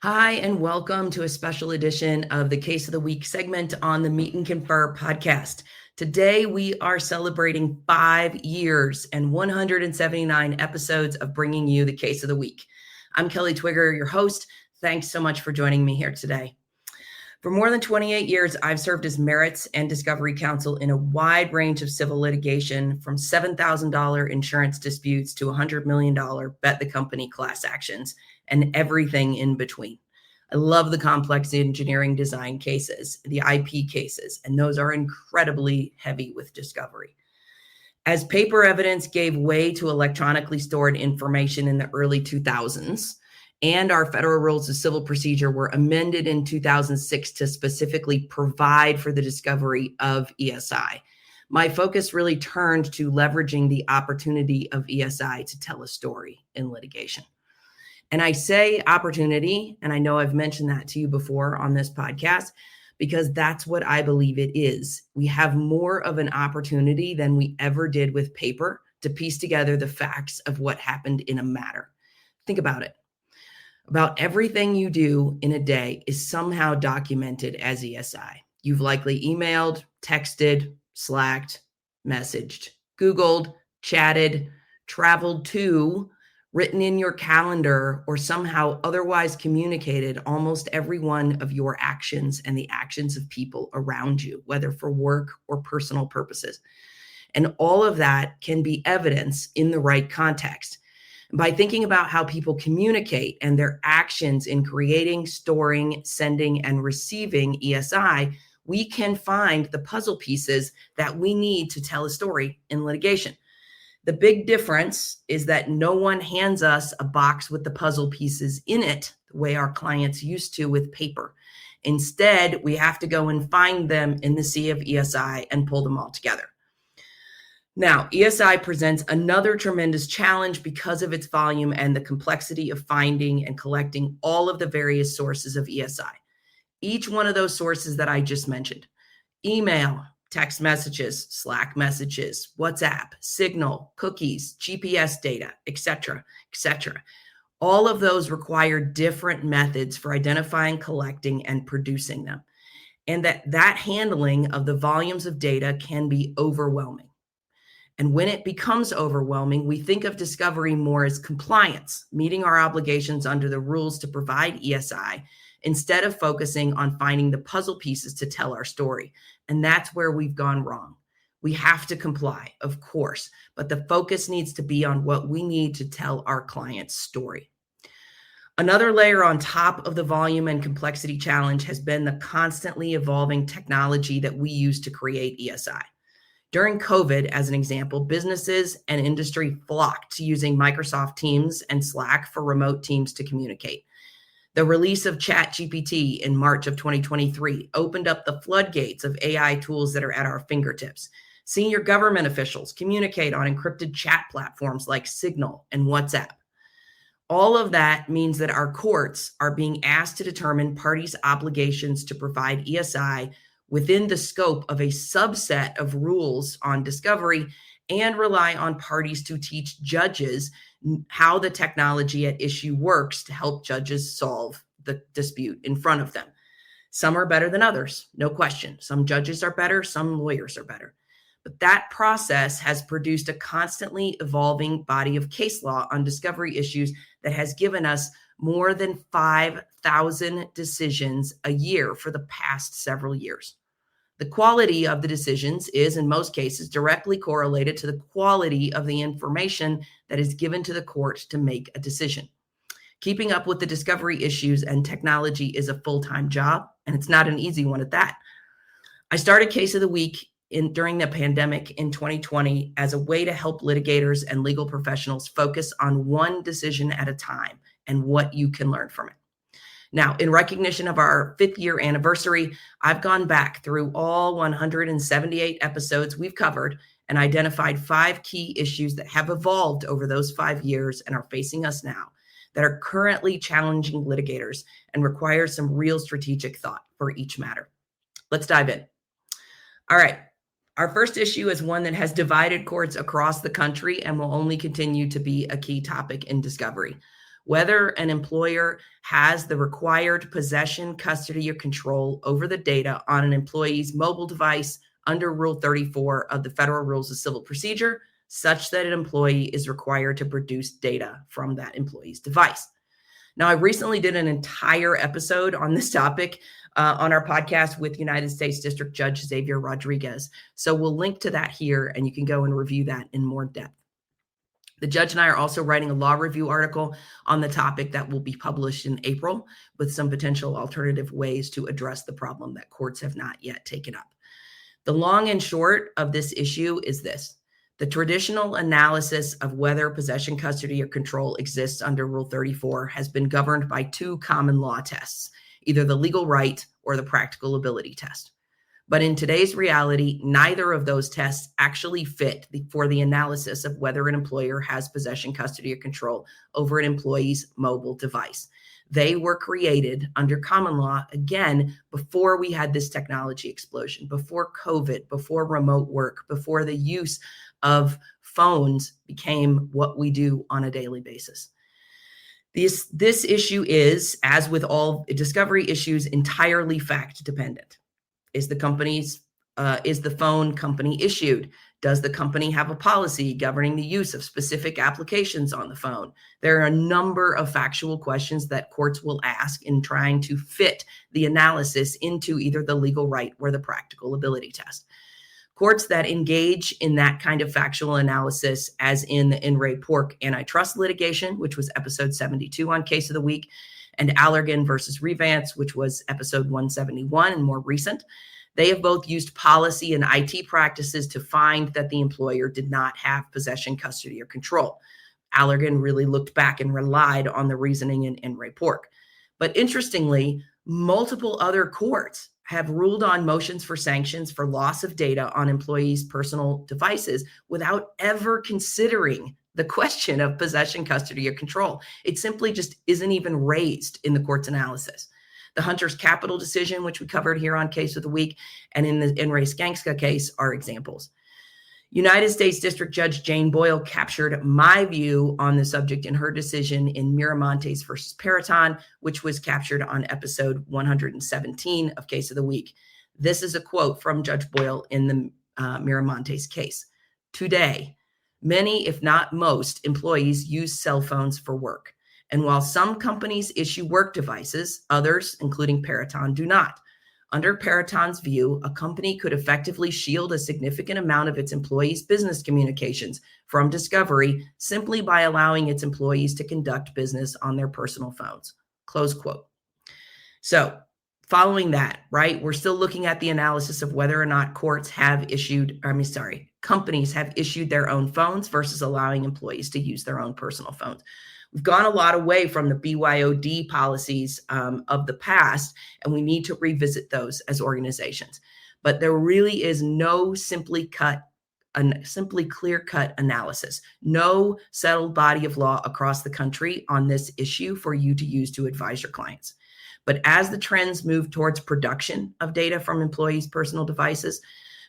Hi, and welcome to a special edition of the Case of the Week segment on the Meet and Confer podcast. Today, we are celebrating 5 years and 179 episodes of bringing you the Case of the Week. I'm Kelly Twigger, your host. Thanks so much for joining me here today. For more than 28 years, I've served as merits and discovery counsel in a wide range of civil litigation, from $7,000 insurance disputes to $100 million bet the company class actions, and everything in between. I love the complex engineering design cases, the IP cases, and those are incredibly heavy with discovery. As paper evidence gave way to electronically stored information in the early 2000s, and our federal rules of civil procedure were amended in 2006 to specifically provide for the discovery of ESI, my focus really turned to leveraging the opportunity of ESI to tell a story in litigation. And I say opportunity, and I know I've mentioned that to you before on this podcast, because that's what I believe it is. We have more of an opportunity than we ever did with paper to piece together the facts of what happened in a matter. Think about it. About everything you do in a day is somehow documented as ESI. You've likely emailed, texted, Slacked, messaged, Googled, chatted, traveled to, written in your calendar, or somehow otherwise communicated almost every one of your actions and the actions of people around you, whether for work or personal purposes. And all of that can be evidence in the right context. By thinking about how people communicate and their actions in creating, storing, sending, and receiving ESI, we can find the puzzle pieces that we need to tell a story in litigation. The big difference is that no one hands us a box with the puzzle pieces in it the way our clients used to with paper. Instead, we have to go and find them in the sea of ESI and pull them all together. Now, ESI presents another tremendous challenge because of its volume and the complexity of finding and collecting all of the various sources of ESI. Each one of those sources that I just mentioned, email, text messages, Slack messages, WhatsApp, Signal, cookies, GPS data, etc., etc. All of those require different methods for identifying, collecting, and producing them. And that handling of the volumes of data can be overwhelming. And when it becomes overwhelming, we think of discovery more as compliance, meeting our obligations under the rules to provide ESI, instead of focusing on finding the puzzle pieces to tell our story. And that's where we've gone wrong. We have to comply, of course, but the focus needs to be on what we need to tell our client's story. Another layer on top of the volume and complexity challenge has been the constantly evolving technology that we use to create ESI. During COVID, as an example, businesses and industry flocked to using Microsoft Teams and Slack for remote teams to communicate. The release of ChatGPT in March of 2023 opened up the floodgates of AI tools that are at our fingertips. Senior government officials communicate on encrypted chat platforms like Signal and WhatsApp. All of that means that our courts are being asked to determine parties' obligations to provide ESI within the scope of a subset of rules on discovery, and rely on parties to teach judges how the technology at issue works to help judges solve the dispute in front of them. Some are better than others, no question. Some judges are better, some lawyers are better. But that process has produced a constantly evolving body of case law on discovery issues that has given us more than 5,000 decisions a year for the past several years. The quality of the decisions is, in most cases, directly correlated to the quality of the information that is given to the court to make a decision. Keeping up with the discovery issues and technology is a full-time job, and it's not an easy one at that. I started Case of the Week during the pandemic in 2020 as a way to help litigators and legal professionals focus on one decision at a time and what you can learn from it. Now, in recognition of our 5th year anniversary, I've gone back through all 178 episodes we've covered and identified 5 key issues that have evolved over those 5 years and are facing us now, that are currently challenging litigators and require some real strategic thought for each matter. Let's dive in. All right. Our first issue is one that has divided courts across the country and will only continue to be a key topic in discovery. whether an employer has the required possession, custody, or control over the data on an employee's mobile device under Rule 34 of the Federal Rules of Civil Procedure, such that an employee is required to produce data from that employee's device. Now, I recently did an entire episode on this topic on our podcast with United States District Judge Xavier Rodriguez. So we'll link to that here, and you can go and review that in more depth. The judge and I are also writing a law review article on the topic that will be published in April with some potential alternative ways to address the problem that courts have not yet taken up. The long and short of this issue is this. The traditional analysis of whether possession, custody, or control exists under Rule 34 has been governed by two common law tests, either the legal right or the practical ability test. But in today's reality, neither of those tests actually fit for the analysis of whether an employer has possession, custody, or control over an employee's mobile device. They were created under common law, again, before we had this technology explosion, before COVID, before remote work, before the use of phones became what we do on a daily basis. This issue is, as with all discovery issues, entirely fact dependent. Is the phone company issued? Does the company have a policy governing the use of specific applications on the phone? There are a number of factual questions that courts will ask in trying to fit the analysis into either the legal right or the practical ability test. Courts that engage in that kind of factual analysis, as in the In Re Pork antitrust litigation, which was episode 72 on Case of the Week, and Allergan versus Revance, which was episode 171 and more recent, they have both used policy and IT practices to find that the employer did not have possession, custody, or control. Allergan really looked back and relied on the reasoning in Re Pork. But interestingly, multiple other courts have ruled on motions for sanctions for loss of data on employees' personal devices without ever considering the question of possession, custody, or control. It simply just isn't even raised in the court's analysis. The Hunter's Capital decision, which we covered here on Case of the Week, and in the In Re Skanska case are examples. United States District Judge Jane Boyle captured my view on the subject in her decision in Miramontes versus Peraton, which was captured on episode 117 of Case of the Week. This is a quote from Judge Boyle in the Miramontes case. Today, many, if not most, employees use cell phones for work. And while some companies issue work devices, others, including Peraton, do not. Under Peraton's view, a company could effectively shield a significant amount of its employees' business communications from discovery simply by allowing its employees to conduct business on their personal phones. Close quote. So following that, right, we're still looking at the analysis of whether or not companies have issued their own phones versus allowing employees to use their own personal phones. We've gone a lot away from the BYOD policies of the past, and we need to revisit those as organizations. But there really is no simply clear-cut analysis, no settled body of law across the country on this issue for you to use to advise your clients. But as the trends move towards production of data from employees' personal devices,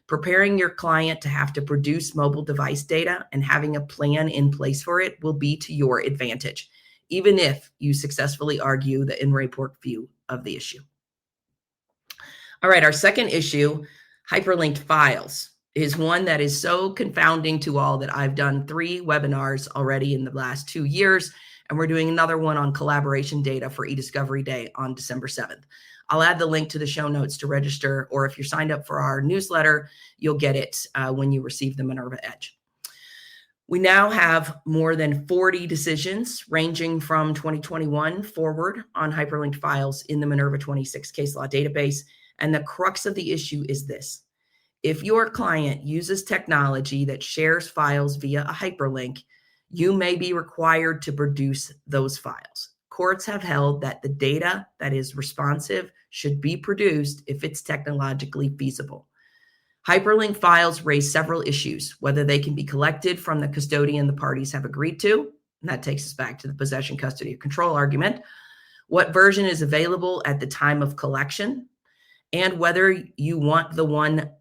preparing your client to have to produce mobile device data and having a plan in place for it will be to your advantage, even if you successfully argue the In Re Pork view of the issue. All right, our second issue, hyperlinked files, is one that is so confounding to all that I've done 3 webinars already in the last 2 years, and we're doing another one on collaboration data for eDiscovery Day on December 7th. I'll add the link to the show notes to register, or if you're signed up for our newsletter, you'll get it when you receive the Minerva Edge. We now have more than 40 decisions ranging from 2021 forward on hyperlinked files in the Minerva 26 case law database. And the crux of the issue is this. If your client uses technology that shares files via a hyperlink, you may be required to produce those files. Courts have held that the data that is responsive should be produced if it's technologically feasible. Hyperlink files raise several issues, whether they can be collected from the custodian the parties have agreed to, and that takes us back to the possession, custody, or control argument, what version is available at the time of collection, and whether you want the one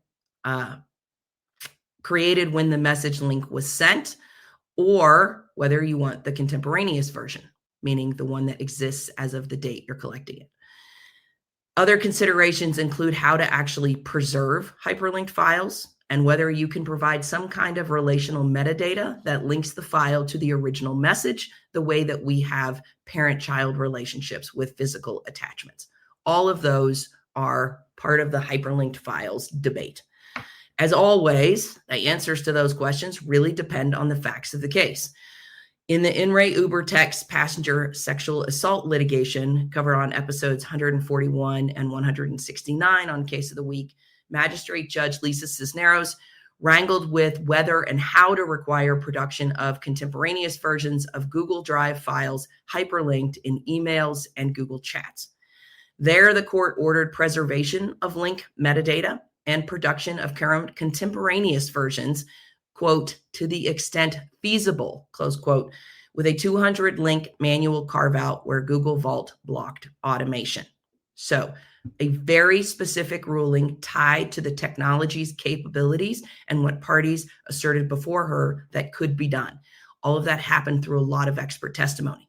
created when the message link was sent, or whether you want the contemporaneous version. meaning the one that exists as of the date you're collecting it. Other considerations include how to actually preserve hyperlinked files and whether you can provide some kind of relational metadata that links the file to the original message, the way that we have parent-child relationships with physical attachments. All of those are part of the hyperlinked files debate. As always, the answers to those questions really depend on the facts of the case. In the In re Uber Text passenger sexual assault litigation covered on episodes 141 and 169 on Case of the Week, Magistrate Judge Lisa Cisneros wrangled with whether and how to require production of contemporaneous versions of Google Drive files hyperlinked in emails and Google Chats. There, the court ordered preservation of link metadata and production of current contemporaneous versions, quote, to the extent feasible, close quote, with a 200 link manual carve out where Google Vault blocked automation. So a very specific ruling tied to the technology's capabilities and what parties asserted before her that could be done. All of that happened through a lot of expert testimony.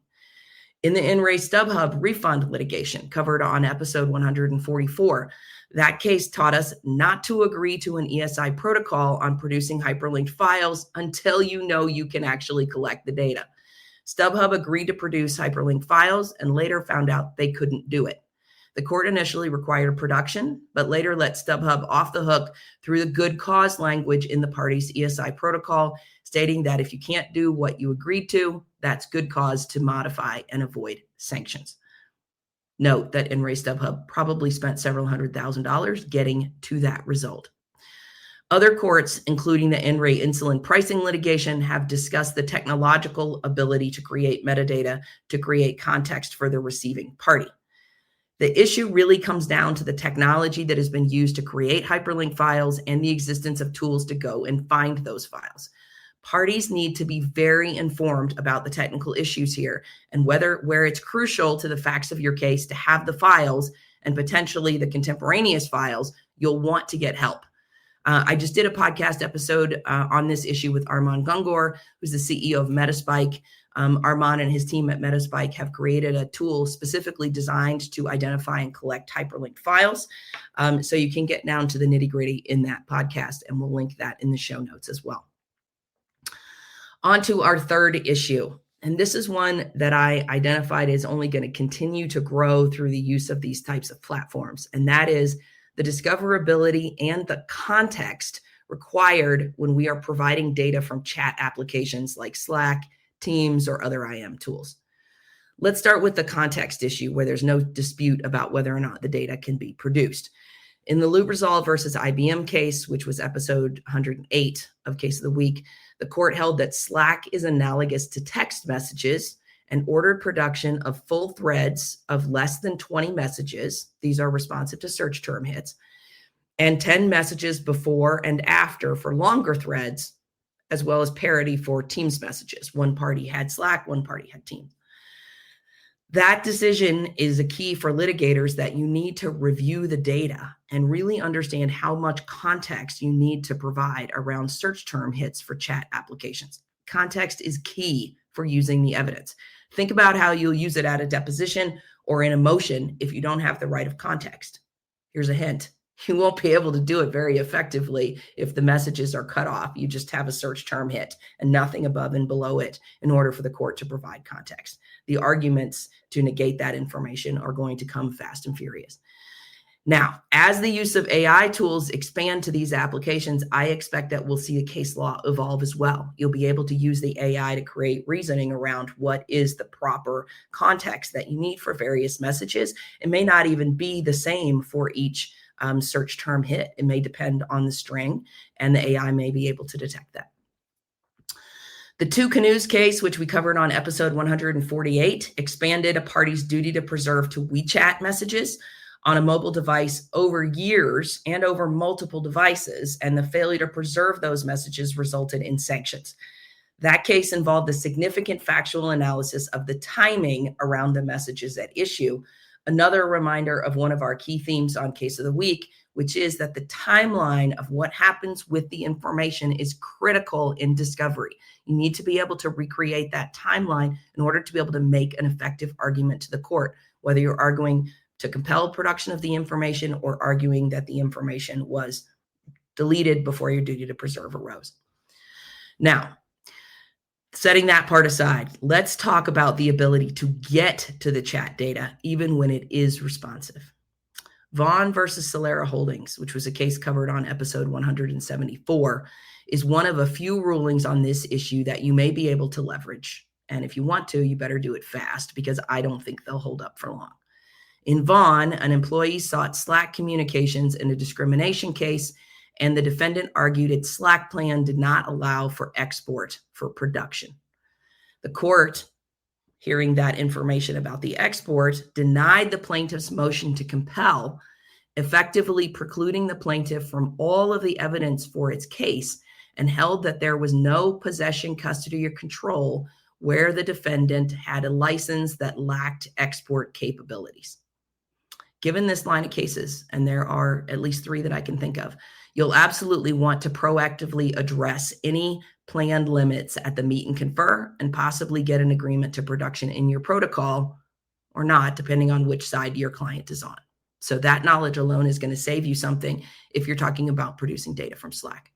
In the In re StubHub refund litigation covered on episode 144, that case taught us not to agree to an ESI protocol on producing hyperlinked files until you know you can actually collect the data. StubHub agreed to produce hyperlinked files and later found out they couldn't do it. The court initially required production, but later let StubHub off the hook through the good cause language in the party's ESI protocol, stating that if you can't do what you agreed to, that's good cause to modify and avoid sanctions. Note that In re StubHub probably spent several $100,000 getting to that result. Other courts, including the In re insulin pricing litigation, have discussed the technological ability to create metadata to create context for the receiving party. The issue really comes down to the technology that has been used to create hyperlink files and the existence of tools to go and find those files. Parties need to be very informed about the technical issues here and where it's crucial to the facts of your case to have the files and potentially the contemporaneous files, you'll want to get help. I just did a podcast episode on this issue with Armand Gungor, who's the CEO of Metaspike. Armand and his team at Metaspike have created a tool specifically designed to identify and collect hyperlinked files. So you can get down to the nitty-gritty in that podcast, and we'll link that in the show notes as well. On to our third issue. And this is one that I identified as only going to continue to grow through the use of these types of platforms. And that is the discoverability and the context required when we are providing data from chat applications like Slack, Teams, or other IM tools. Let's start with the context issue where there's no dispute about whether or not the data can be produced. In the Lubrizol versus IBM case, which was episode 108 of Case of the Week, the court held that Slack is analogous to text messages and ordered production of full threads of less than 20 messages. These are responsive to search term hits, and 10 messages before and after for longer threads, as well as parity for Teams messages. One party had Slack, one party had Teams. That decision is a key for litigators that you need to review the data and really understand how much context you need to provide around search term hits for chat applications. Context is key for using the evidence. Think about how you'll use it at a deposition or in a motion if you don't have the right of context. Here's a hint. You won't be able to do it very effectively if the messages are cut off. You just have a search term hit and nothing above and below it in order for the court to provide context. The arguments to negate that information are going to come fast and furious. Now, as the use of AI tools expand to these applications, I expect that we'll see the case law evolve as well. You'll be able to use the AI to create reasoning around what is the proper context that you need for various messages. It may not even be the same for each search term hit. It may depend on the string, and the AI may be able to detect that. The Two Canoes case, which we covered on episode 148, expanded a party's duty to preserve to WeChat messages on a mobile device over years and over multiple devices, and the failure to preserve those messages resulted in sanctions. That case involved a significant factual analysis of the timing around the messages at issue, Another reminder of one of our key themes on Case of the Week, which is that the timeline of what happens with the information is critical in discovery. You need to be able to recreate that timeline in order to be able to make an effective argument to the court, whether you're arguing to compel production of the information or arguing that the information was deleted before your duty to preserve arose. Now, setting that part aside, let's talk about the ability to get to the chat data, even when it is responsive. Vaughn versus Solera Holdings, which was a case covered on episode 174, is one of a few rulings on this issue that you may be able to leverage. And if you want to, you better do it fast, because I don't think they'll hold up for long. In Vaughn, an employee sought Slack communications in a discrimination case, and the defendant argued its Slack plan did not allow for export for production. The court, hearing that information about the export, denied the plaintiff's motion to compel, effectively precluding the plaintiff from all of the evidence for its case, and held that there was no possession, custody, or control where the defendant had a license that lacked export capabilities. Given this line of cases, and there are at least 3 that I can think of, you'll absolutely want to proactively address any planned limits at the meet and confer, and possibly get an agreement to production in your protocol or not, depending on which side your client is on. So that knowledge alone is going to save you something if you're talking about producing data from Slack.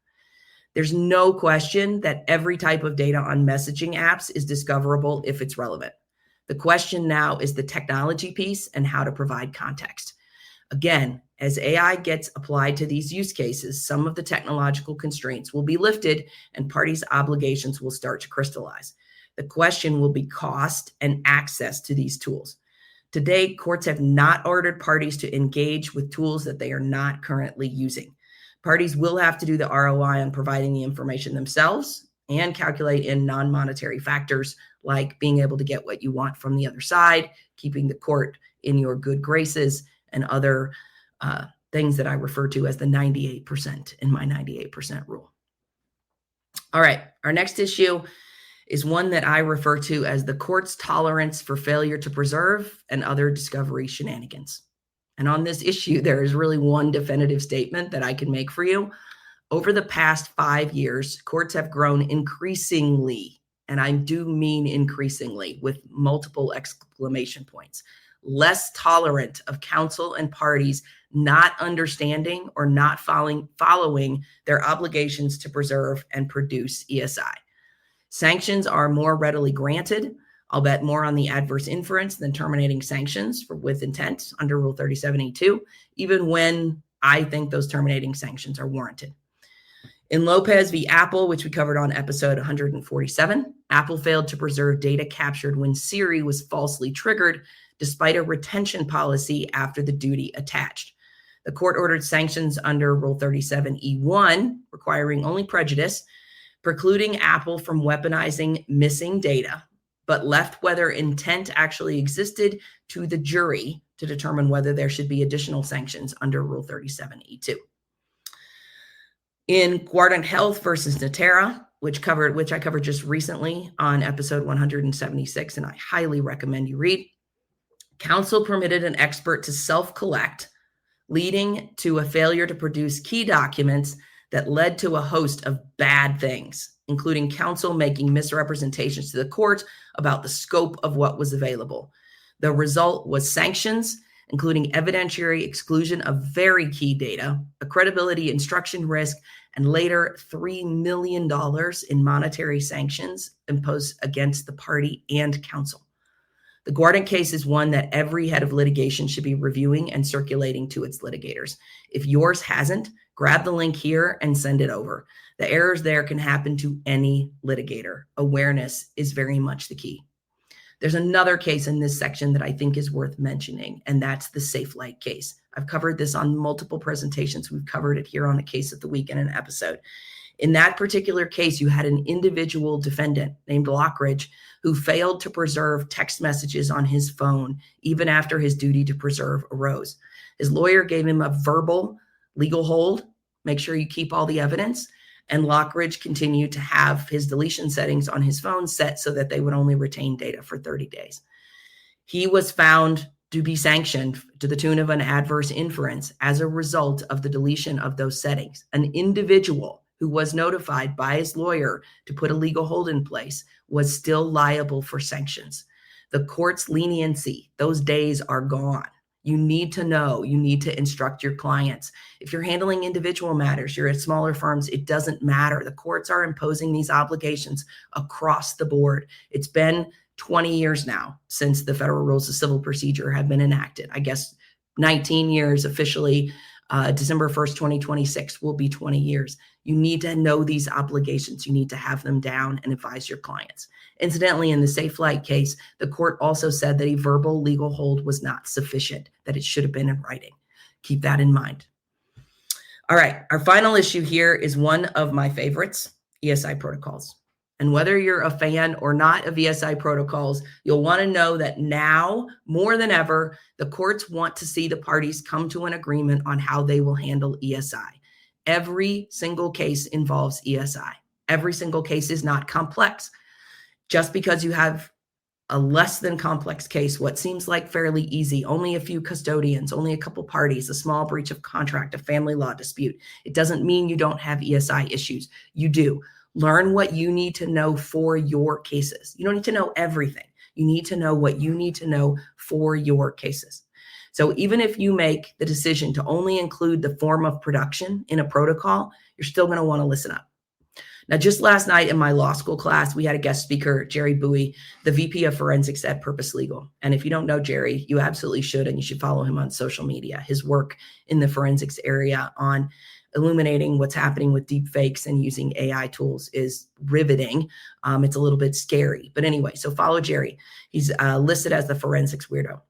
There's no question that every type of data on messaging apps is discoverable if it's relevant. The question now is the technology piece and how to provide context. Again, as AI gets applied to these use cases, some of the technological constraints will be lifted and parties' obligations will start to crystallize. The question will be cost and access to these tools. Today, courts have not ordered parties to engage with tools that they are not currently using. Parties will have to do the ROI on providing the information themselves and calculate in non-monetary factors like being able to get what you want from the other side, keeping the court in your good graces, and other things that I refer to as the 98% in my 98% rule. All right, our next issue is one that I refer to as the court's tolerance for failure to preserve and other discovery shenanigans. And on this issue, there is really one definitive statement that I can make for you. Over the past 5 years, courts have grown increasingly, and I do mean increasingly with multiple exclamation points, less tolerant of counsel and parties not understanding or not following their obligations to preserve and produce ESI. Sanctions are more readily granted. I'll bet more on the adverse inference than terminating sanctions with intent under Rule 37E2, even when I think those terminating sanctions are warranted. In Lopez v. Apple, which we covered on episode 147, Apple failed to preserve data captured when Siri was falsely triggered, despite a retention policy after the duty attached. The court ordered sanctions under Rule 37E1, requiring only prejudice, precluding Apple from weaponizing missing data, but left whether intent actually existed to the jury to determine whether there should be additional sanctions under Rule 37E2. In Guardant Health versus Natera, which I covered just recently on episode 176, and I highly recommend you read, counsel permitted an expert to self-collect, leading to a failure to produce key documents that led to a host of bad things, including counsel making misrepresentations to the court about the scope of what was available. The result was sanctions, including evidentiary exclusion of very key data, a credibility instruction risk, and later $3 million in monetary sanctions imposed against the party and counsel. The Guardant case is one that every head of litigation should be reviewing and circulating to its litigators. If yours hasn't, grab the link here and send it over. The errors there can happen to any litigator. Awareness is very much the key. There's another case in this section that I think is worth mentioning, and that's the SafeLight case. I've covered this on multiple presentations. We've covered it here on the Case of the Week in an episode. In that particular case, you had an individual defendant named Lockridge who failed to preserve text messages on his phone even after his duty to preserve arose. His lawyer gave him a verbal legal hold, make sure you keep all the evidence, and Lockridge continued to have his deletion settings on his phone set so that they would only retain data for 30 days. He was found to be sanctioned to the tune of an adverse inference as a result of the deletion of those settings. An individual who was notified by his lawyer to put a legal hold in place was still liable for sanctions. The court's leniency, those days are gone. You need to know, you need to instruct your clients. If you're handling individual matters, you're at smaller firms, it doesn't matter. The courts are imposing these obligations across the board. It's been 20 years now since the federal rules of civil procedure have been enacted. I guess 19 years officially. December 1st, 2026 will be 20 years. You need to know these obligations. You need to have them down and advise your clients. Incidentally, in the Safe Flight case, the court also said that a verbal legal hold was not sufficient, that it should have been in writing. Keep that in mind. All right, our final issue here is one of my favorites, ESI protocols. And whether you're a fan or not of ESI protocols, you'll want to know that now, more than ever, the courts want to see the parties come to an agreement on how they will handle ESI. Every single case involves ESI. Every single case is not complex. Just because you have a less than complex case, what seems like fairly easy, only a few custodians, only a couple parties, a small breach of contract, a family law dispute, it doesn't mean you don't have ESI issues. You do. Learn what you need to know for your cases. You don't need to know everything. You need to know what you need to know for your cases. So even if you make the decision to only include the form of production in a protocol, you're still going to want to listen up. Now, just last night in my law school class, we had a guest speaker, Jerry Bowie, the VP of Forensics at Purpose Legal. And if you don't know Jerry, you absolutely should, and you should follow him on social media. His work in the forensics area on illuminating what's happening with deep fakes and using AI tools is riveting. It's a little bit scary. But anyway, so follow Jerry. He's listed as the forensics weirdo.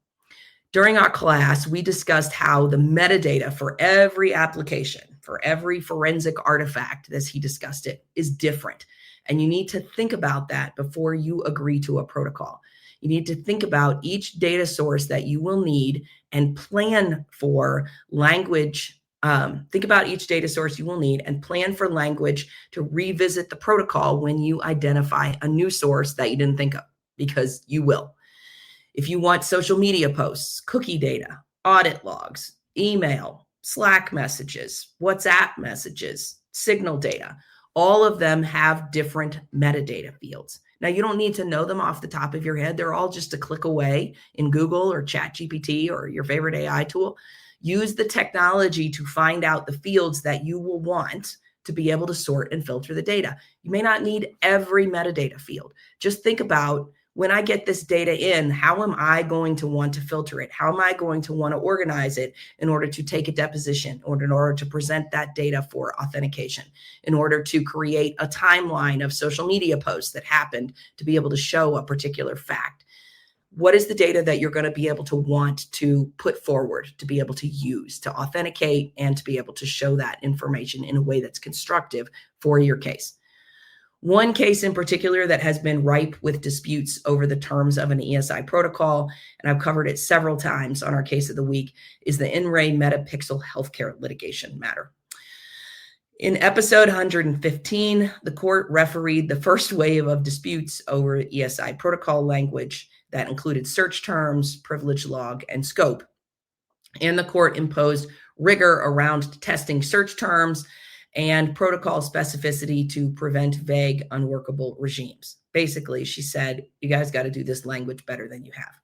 During our class, we discussed how the metadata for every application, for every forensic artifact, as he discussed it, is different. And you need to think about that before you agree to a protocol. You need to think about each data source that you will need and plan for language. Think about each data source you will need and plan for language to revisit the protocol when you identify a new source that you didn't think of, because you will. If you want social media posts, cookie data, audit logs, email, Slack messages, WhatsApp messages, Signal data, all of them have different metadata fields. Now, you don't need to know them off the top of your head. They're all just a click away in Google or ChatGPT or your favorite AI tool. Use the technology to find out the fields that you will want to be able to sort and filter the data. You may not need every metadata field. Just think about, when I get this data in, how am I going to want to filter it? How am I going to want to organize it in order to take a deposition, or in order to present that data for authentication, in order to create a timeline of social media posts that happened to be able to show a particular fact? What is the data that you're going to be able to want to put forward, to be able to use, to authenticate, and to be able to show that information in a way that's constructive for your case? One case in particular that has been ripe with disputes over the terms of an ESI protocol, and I've covered it several times on our case of the week, is the In Re Metapixel healthcare litigation matter. In episode 115, the court refereed the first wave of disputes over ESI protocol language that included search terms, privilege log, and scope. And the court imposed rigor around testing search terms and protocol specificity to prevent vague, unworkable regimes. Basically, she said, you guys got to do this language better than you have.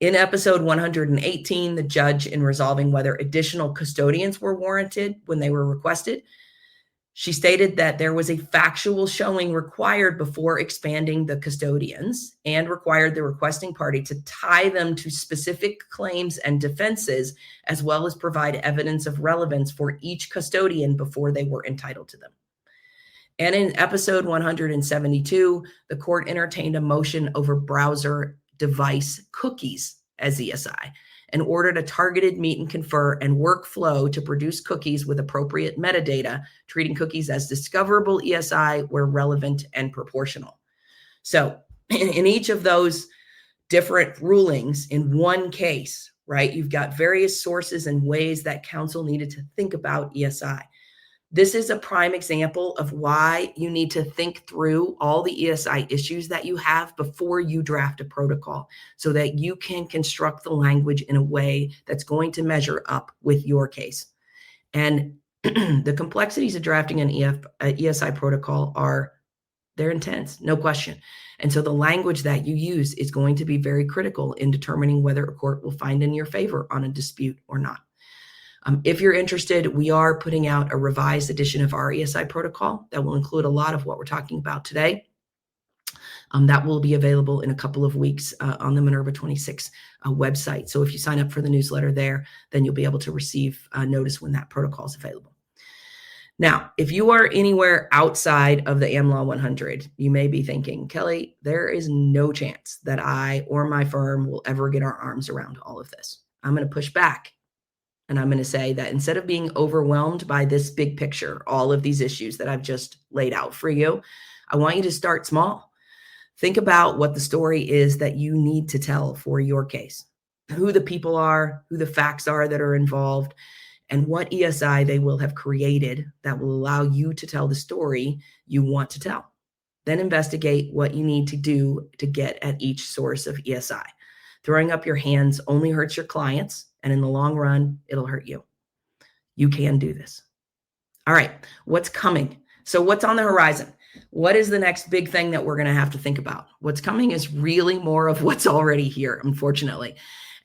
In episode 118, the judge, in resolving whether additional custodians were warranted when they were requested, she stated that there was a factual showing required before expanding the custodians, and required the requesting party to tie them to specific claims and defenses, as well as provide evidence of relevance for each custodian before they were entitled to them. And in episode 172, the court entertained a motion over browser device cookies as ESI, and ordered a targeted meet and confer and workflow to produce cookies with appropriate metadata, treating cookies as discoverable ESI where relevant and proportional. So in each of those different rulings in one case, right, you've got various sources and ways that counsel needed to think about ESI. This is a prime example of why you need to think through all the ESI issues that you have before you draft a protocol so that you can construct the language in a way that's going to measure up with your case. And the complexities of drafting an ESI protocol they're intense, no question. And so the language that you use is going to be very critical in determining whether a court will find in your favor on a dispute or not. If you're interested, we are putting out a revised edition of our ESI protocol that will include a lot of what we're talking about today. That will be available in a couple of weeks on the Minerva 26 website. So if you sign up for the newsletter there, then you'll be able to receive notice when that protocol is available. Now, if you are anywhere outside of the AmLaw 100, you may be thinking, Kelly, there is no chance that I or my firm will ever get our arms around all of this. I'm going to push back. And I'm going to say that instead of being overwhelmed by this big picture, all of these issues that I've just laid out for you, I want you to start small. Think about what the story is that you need to tell for your case, who the people are, who the facts are that are involved, and what ESI they will have created that will allow you to tell the story you want to tell. Then investigate what you need to do to get at each source of ESI. Throwing up your hands only hurts your clients, and in the long run, it'll hurt you. You can do this. All right, what's coming? So what's on the horizon? What is the next big thing that we're going to have to think about? What's coming is really more of what's already here, unfortunately.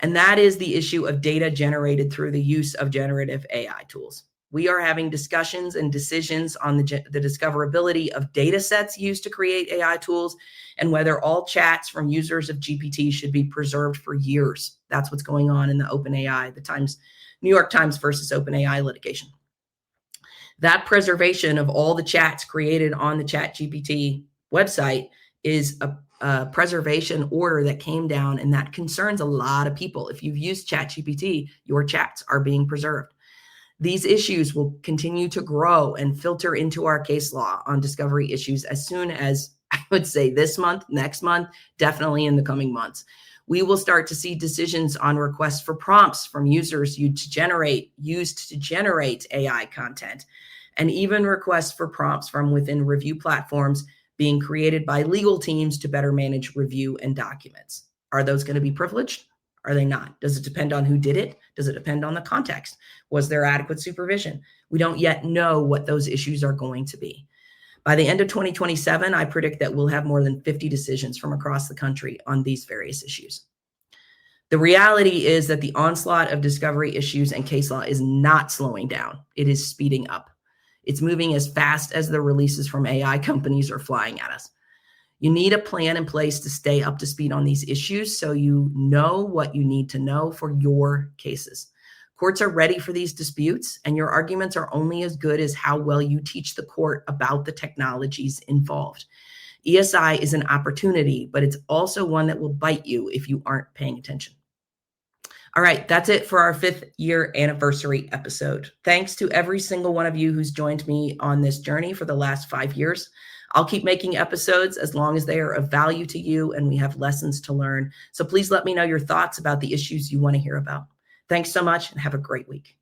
And that is the issue of data generated through the use of generative AI tools. We are having discussions and decisions on the discoverability of data sets used to create AI tools and whether all chats from users of GPT should be preserved for years. That's what's going on in the OpenAI, New York Times versus OpenAI litigation. That preservation of all the chats created on the ChatGPT website is a preservation order that came down, and that concerns a lot of people. If you've used ChatGPT, your chats are being preserved. These issues will continue to grow and filter into our case law on discovery issues as soon as, I would say, this month, next month, definitely in the coming months. We will start to see decisions on requests for prompts from users used to generate AI content, and even requests for prompts from within review platforms being created by legal teams to better manage review and documents. Are those going to be privileged? Are they not? Does it depend on who did it? Does it depend on the context? Was there adequate supervision? We don't yet know what those issues are going to be. By the end of 2027, I predict that we'll have more than 50 decisions from across the country on these various issues. The reality is that the onslaught of discovery issues and case law is not slowing down. It is speeding up. It's moving as fast as the releases from AI companies are flying at us. You need a plan in place to stay up to speed on these issues so you know what you need to know for your cases. Courts are ready for these disputes, and your arguments are only as good as how well you teach the court about the technologies involved. ESI is an opportunity, but it's also one that will bite you if you aren't paying attention. All right, that's it for our 5th year anniversary episode. Thanks to every single one of you who's joined me on this journey for the last 5 years. I'll keep making episodes as long as they are of value to you and we have lessons to learn. So please let me know your thoughts about the issues you want to hear about. Thanks so much and have a great week.